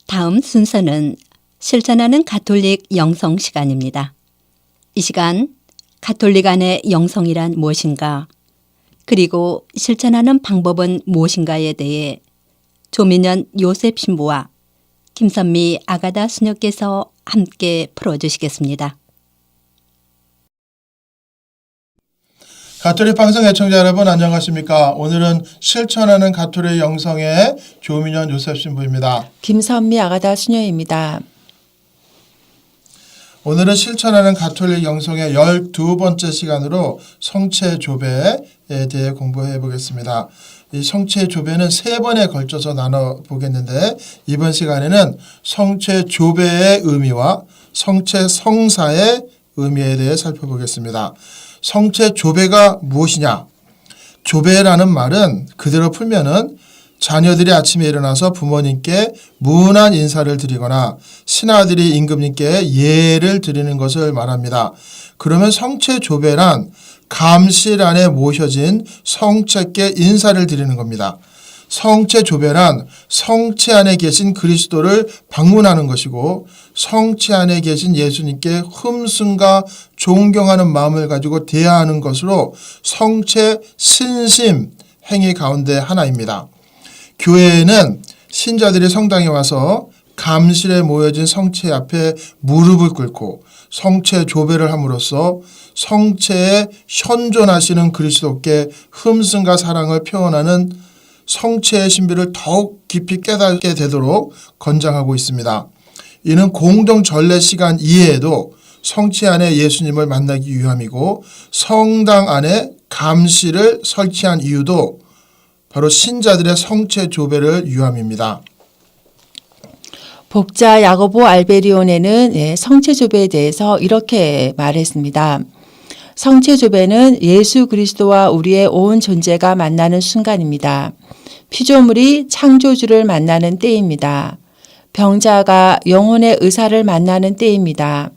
다음 순서는 실천하는 가톨릭 영성 시간입니다. 이 시간 가톨릭 안의 영성이란 무엇인가, 그리고 실천하는 방법은 무엇인가에 대해 조민현 요셉 신부와 김선미 아가다 수녀께서 함께 풀어주시겠습니다. 가톨릭 방송 애청자 여러분 안녕하십니까? 오늘은 실천하는 가톨릭 영성의 조민현 요셉 신부입니다. 김선미 아가다 수녀입니다. 오늘은 실천하는 가톨릭 영성의 12번째 시간으로 성체 조배에 대해 공부해 보겠습니다. 이 성체 조배는 3번에 걸쳐서 나눠 보겠는데, 이번 시간에는 성체 조배의 의미와 성체 성사의 의미에 대해 살펴보겠습니다. 성체 조배가 무엇이냐? 조배라는 말은 그대로 풀면은 자녀들이 아침에 일어나서 부모님께 무난 인사를 드리거나 신하들이 임금님께 예를 드리는 것을 말합니다. 그러면 성체 조배란 감실 안에 모셔진 성체께 인사를 드리는 겁니다. 성체 조배란 성체 안에 계신 그리스도를 방문하는 것이고, 성체 안에 계신 예수님께 흠숭과 존경하는 마음을 가지고 대하는 것으로 성체 신심 행위 가운데 하나입니다. 교회에는 신자들이 성당에 와서 감실에 모여진 성체 앞에 무릎을 꿇고 성체 조배를 함으로써 성체에 현존하시는 그리스도께 흠승과 사랑을 표현하는 성체의 신비를 더욱 깊이 깨닫게 되도록 권장하고 있습니다. 이는 공동 전례 시간 이외에도 성체 안에 예수님을 만나기 위함이고, 성당 안에 감실을 설치한 이유도 바로 신자들의 성체 조배를 위함입니다. 복자 야고보 알베리온에는 성체 조배에 대해서 이렇게 말했습니다. 성체 조배는 예수 그리스도와 우리의 온 존재가 만나는 순간입니다. 피조물이 창조주를 만나는 때입니다. 병자가 영혼의 의사를 만나는 때입니다.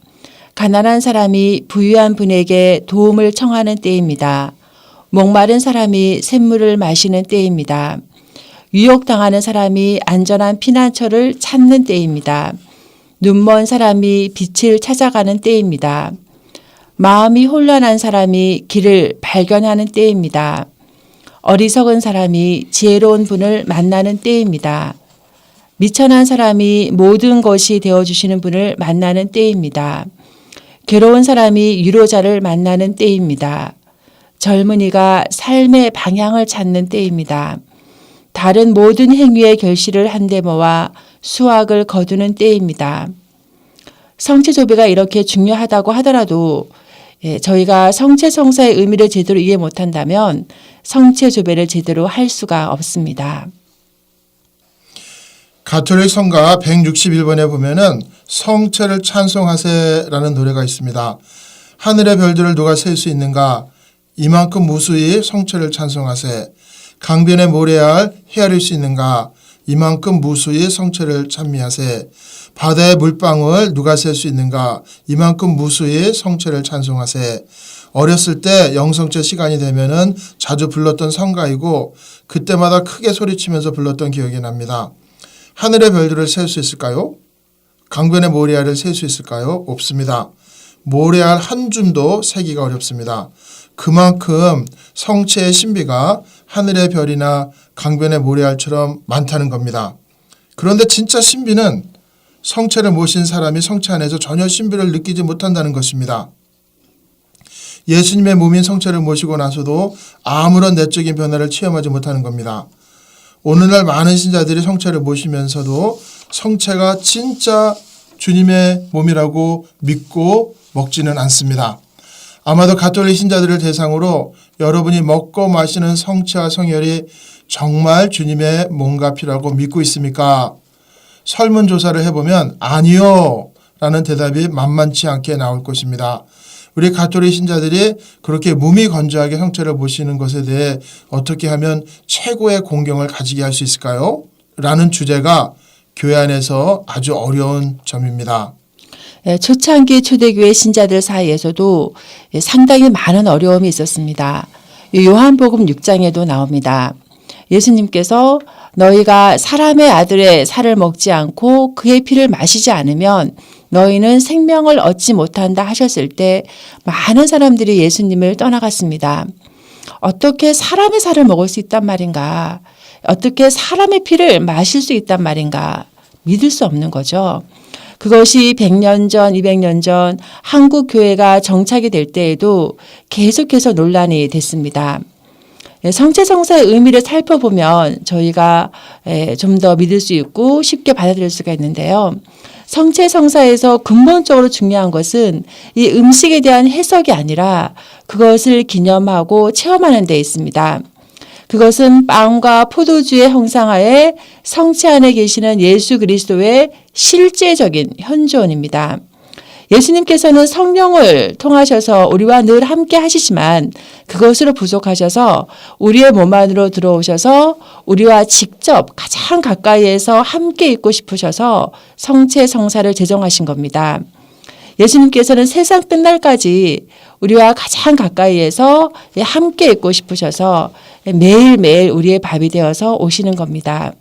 가난한 사람이 부유한 분에게 도움을 청하는 때입니다. 목마른 사람이 샘물을 마시는 때입니다. 유혹당하는 사람이 안전한 피난처를 찾는 때입니다. 눈먼 사람이 빛을 찾아가는 때입니다. 마음이 혼란한 사람이 길을 발견하는 때입니다. 어리석은 사람이 지혜로운 분을 만나는 때입니다. 미천한 사람이 모든 것이 되어주시는 분을 만나는 때입니다. 괴로운 사람이 위로자를 만나는 때입니다. 젊은이가 삶의 방향을 찾는 때입니다. 다른 모든 행위의 결실을 한데 모아 수확을 거두는 때입니다. 성체 조배가 이렇게 중요하다고 하더라도 저희가 성체 성사의 의미를 제대로 이해 못한다면 성체 조배를 제대로 할 수가 없습니다. 가톨릭 성가 161번에 보면은 성체를 찬송하세라는 노래가 있습니다. 하늘의 별들을 누가 셀 수 있는가? 이만큼 무수히 성체를 찬송하세. 강변의 모래알 헤아릴 수 있는가? 이만큼 무수히 성체를 찬미하세. 바다의 물방울 누가 셀 수 있는가? 이만큼 무수히 성체를 찬송하세. 어렸을 때 영성체 시간이 되면은 자주 불렀던 성가이고, 그때마다 크게 소리치면서 불렀던 기억이 납니다. 하늘의 별들을 셀 수 있을까요? 강변의 모래알을 셀 수 있을까요? 없습니다. 모래알 한 줌도 세기가 어렵습니다. 그만큼 성체의 신비가 하늘의 별이나 강변의 모래알처럼 많다는 겁니다. 그런데 진짜 신비는 성체를 모신 사람이 성체 안에서 전혀 신비를 느끼지 못한다는 것입니다. 예수님의 몸인 성체를 모시고 나서도 아무런 내적인 변화를 체험하지 못하는 겁니다. 오늘날 많은 신자들이 성체를 모시면서도 성체가 진짜 주님의 몸이라고 믿고 먹지는 않습니다. 아마도 가톨릭 신자들을 대상으로 여러분이 먹고 마시는 성체와 성혈이 정말 주님의 몸과 피라고 믿고 있습니까? 설문조사를 해보면 아니요 라는 대답이 만만치 않게 나올 것입니다. 우리 가톨릭 신자들이 그렇게 무미건조하게 성체를 모시는 것에 대해 어떻게 하면 최고의 공경을 가지게 할 수 있을까요? 라는 주제가 교회 안에서 아주 어려운 점입니다. 초창기 초대교회 신자들 사이에서도 상당히 많은 어려움이 있었습니다. 요한복음 6장에도 나옵니다. 예수님께서 너희가 사람의 아들의 살을 먹지 않고 그의 피를 마시지 않으면 너희는 생명을 얻지 못한다 하셨을 때 많은 사람들이 예수님을 떠나갔습니다. 어떻게 사람의 살을 먹을 수 있단 말인가? 어떻게 사람의 피를 마실 수 있단 말인가? 믿을 수 없는 거죠. 그것이 100년 전, 200년 전 한국 교회가 정착이 될 때에도 계속해서 논란이 됐습니다. 성체성사의 의미를 살펴보면 저희가 좀 더 믿을 수 있고 쉽게 받아들일 수가 있는데요. 성체성사에서 근본적으로 중요한 것은 이 음식에 대한 해석이 아니라 그것을 기념하고 체험하는 데 있습니다. 그것은 빵과 포도주의 형상하에 성체 안에 계시는 예수 그리스도의 실제적인 현존입니다. 예수님께서는 성령을 통하셔서 우리와 늘 함께 하시지만 그것으로 부족하셔서 우리의 몸 안으로 들어오셔서 우리와 직접 가장 가까이에서 함께 있고 싶으셔서 성체 성사를 제정하신 겁니다. 예수님께서는 세상 끝날까지 우리와 가장 가까이에서 함께 있고 싶으셔서 매일매일 우리의 밥이 되어서 오시는 겁니다.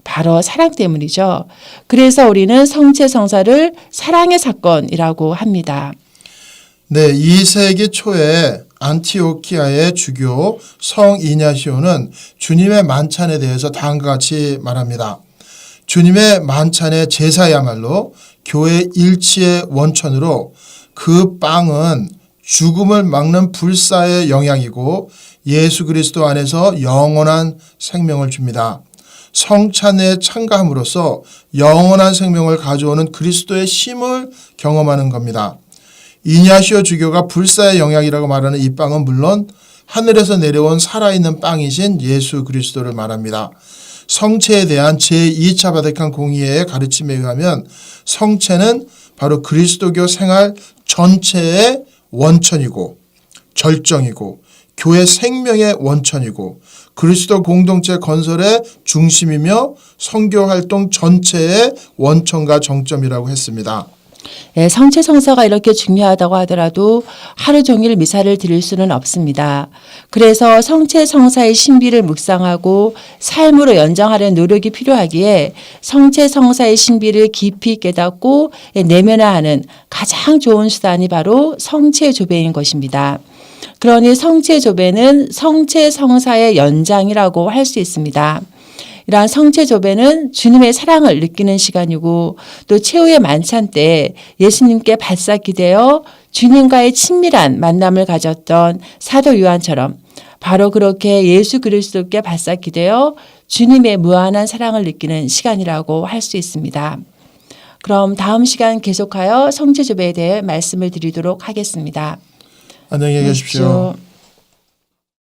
바로 사랑 때문이죠. 그래서 우리는 성체 성사를 사랑의 사건이라고 합니다. 네, 2세기 초에 안티오키아의 주교 성 이냐시오는 주님의 만찬에 대해서 다음과 같이 말합니다. 주님의 만찬의 제사야말로 교회 일치의 원천으로 그 빵은 죽음을 막는 불사의 영향이고 예수 그리스도 안에서 영원한 생명을 줍니다. 성찬에 참가함으로써 영원한 생명을 가져오는 그리스도의 힘을 경험하는 겁니다. 이냐시오 주교가 불사의 영향이라고 말하는 이 빵은 물론 하늘에서 내려온 살아있는 빵이신 예수 그리스도를 말합니다. 성체에 대한 제2차 바티칸 공의회의 가르침에 의하면 성체는 바로 그리스도교 생활 전체의 원천이고 절정이고 교회 생명의 원천이고 그리스도 공동체 건설의 중심이며 선교 활동 전체의 원천과 정점이라고 했습니다. 성체 성사가 이렇게 중요하다고 하더라도 하루 종일 미사를 드릴 수는 없습니다. 그래서 성체 성사의 신비를 묵상하고 삶으로 연장하려는 노력이 필요하기에 성체 성사의 신비를 깊이 깨닫고 내면화하는 가장 좋은 수단이 바로 성체 조배인 것입니다. 그러니 성체 조배는 성체 성사의 연장이라고 할 수 있습니다. 이러한 성체 조배는 주님의 사랑을 느끼는 시간이고 또 최후의 만찬 때 예수님께 바싹 기대어 주님과의 친밀한 만남을 가졌던 사도 요한처럼 바로 그렇게 예수 그리스도께 바싹 기대어 주님의 무한한 사랑을 느끼는 시간이라고 할 수 있습니다. 그럼 다음 시간 계속하여 성체 조배에 대해 말씀을 드리도록 하겠습니다. 안녕히 계십시오.